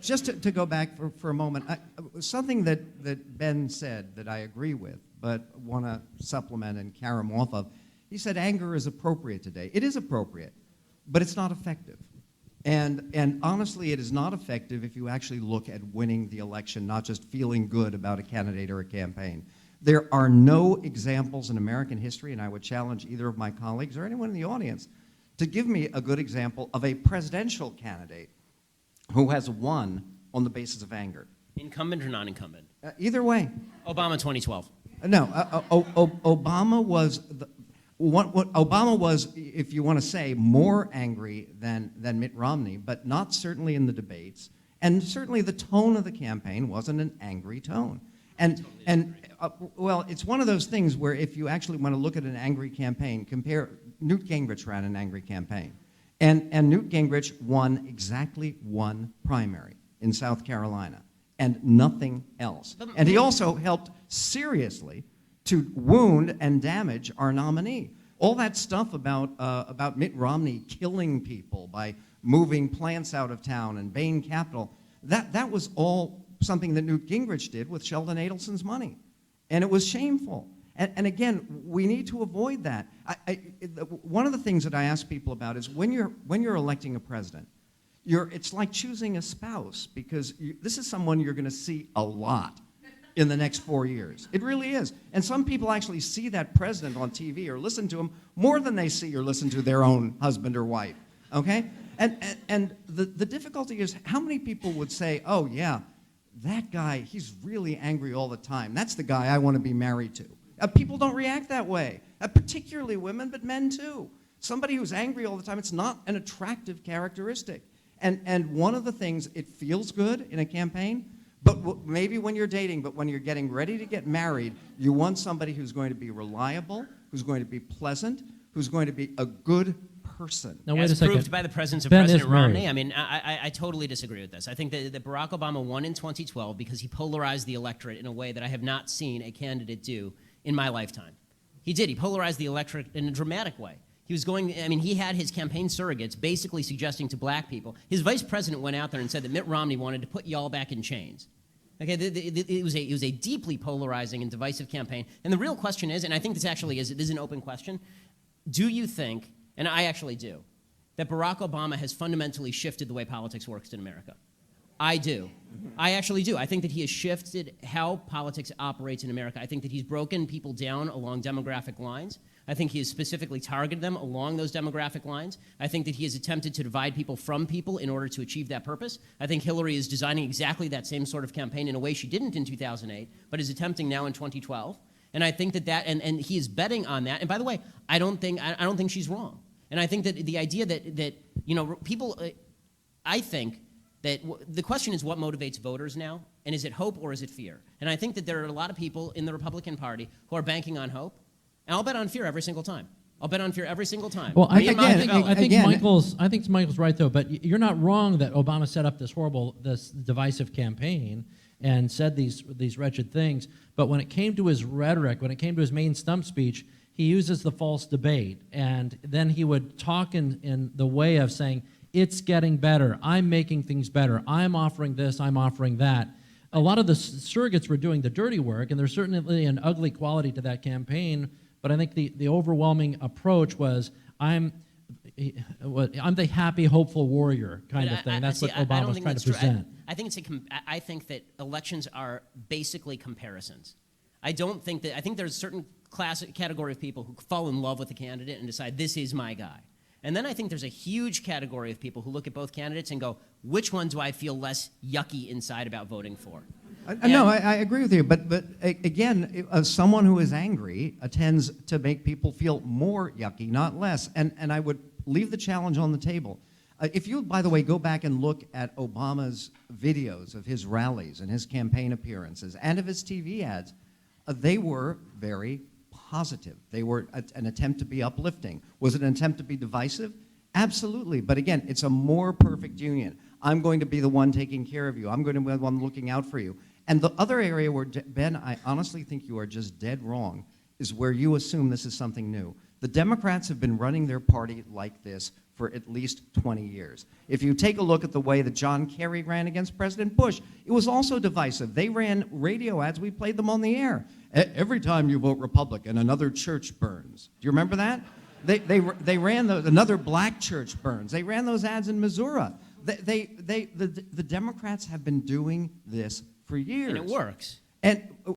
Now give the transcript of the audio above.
Just to go back for a moment, something that Ben said that I agree with, but want to supplement and carry him off of. He said anger is appropriate today. It is appropriate, but it's not effective. And honestly, it is not effective if you actually look at winning the election, not just feeling good about a candidate or a campaign. There are no examples in American history, and I would challenge either of my colleagues or anyone in the audience to give me a good example of a presidential candidate who has won on the basis of anger. Incumbent or non-incumbent? Either way. Obama 2012. No, Obama was what Obama was, if you want to say, more angry than Mitt Romney, but not certainly in the debates, and certainly the tone of the campaign wasn't an angry tone. Well, it's one of those things where if you actually want to look at an angry campaign, compare Newt Gingrich ran an angry campaign. And Newt Gingrich won exactly one primary in South Carolina and nothing else. And he also helped seriously to wound and damage our nominee. All that stuff about Mitt Romney killing people by moving plants out of town and Bain Capital, that was all something that Newt Gingrich did with Sheldon Adelson's money. And it was shameful. And again, we need to avoid that. One of the things that I ask people about is when you're electing a president, it's like choosing a spouse, because this is someone you're going to see a lot in the next 4 years. It really is. And some people actually see that president on TV or listen to him more than they see or listen to their own husband or wife. Okay? And the difficulty is how many people would say, oh yeah, that guy, he's really angry all the time. That's the guy I want to be married to. People don't react that way, particularly women, but men too. Somebody who's angry all the time, it's not an attractive characteristic. And one of the things, it feels good in a campaign, but maybe when you're dating, but when you're getting ready to get married, you want somebody who's going to be reliable, who's going to be pleasant, who's going to be a good person. Now, wait a second. As proved by the presence of President Romney, I mean, I totally disagree with this. I think that Barack Obama won in 2012 because he polarized the electorate in a way that I have not seen a candidate do in my lifetime. He did. He polarized the electorate in a dramatic way. He was going, I mean, he had his campaign surrogates basically suggesting to black people. His vice president went out there and said that Mitt Romney wanted to put y'all back in chains. Okay, it was a deeply polarizing and divisive campaign. And the real question is, and I think this actually is, it is an open question, do you think, and I actually do, that Barack Obama has fundamentally shifted the way politics works in America? I do. I actually do. I think that he has shifted how politics operates in America. I think that he's broken people down along demographic lines. I think he has specifically targeted them along those demographic lines. I think that he has attempted to divide people from people in order to achieve that purpose. I think Hillary is designing exactly that same sort of campaign in a way she didn't in 2008, but is attempting now in 2012. And I think and he is betting on that. And by the way, I don't think she's wrong. And I think that the idea that you know, people, I think that the question is what motivates voters now, and is it hope or is it fear? And I think that there are a lot of people in the Republican Party who are banking on hope, and I'll bet on fear every single time. I'll bet on fear every single time. Well, I think Michael's right though, but you're not wrong that Obama set up this divisive campaign and said these wretched things. But when it came to his rhetoric, when it came to his main stump speech, he uses the false debate, and then he would talk in the way of saying, it's getting better, I'm making things better, I'm offering this, I'm offering that. A lot of the surrogates were doing the dirty work, and there's certainly an ugly quality to that campaign, but I think the overwhelming approach was, I'm the happy, hopeful warrior kind of thing. That's what Obama was trying to present. I think that elections are basically comparisons. I think there's a certain category of people who fall in love with a candidate and decide, this is my guy. And then I think there's a huge category of people who look at both candidates and go, which one do I feel less yucky inside about voting for? No, I agree with you, but again, someone who is angry tends to make people feel more yucky, not less. And I would leave the challenge on the table. If you, by the way, go back and look at Obama's videos of his rallies and his campaign appearances and of his TV ads, they were very positive. They were an attempt to be uplifting. Was it an attempt to be divisive? Absolutely. But again, it's a more perfect union. I'm going to be the one taking care of you. I'm going to be the one looking out for you. And the other area where, Ben, I honestly think you are just dead wrong, is where you assume this is something new. The Democrats have been running their party like this for at least 20 years. If you take a look at the way that John Kerry ran against President Bush, it was also divisive. They ran radio ads. We played them on the air. Every time you vote Republican, another church burns. Do you remember that? They ran those, another black church burns. They ran those ads in Missouri. The Democrats have been doing this for years. And it works. And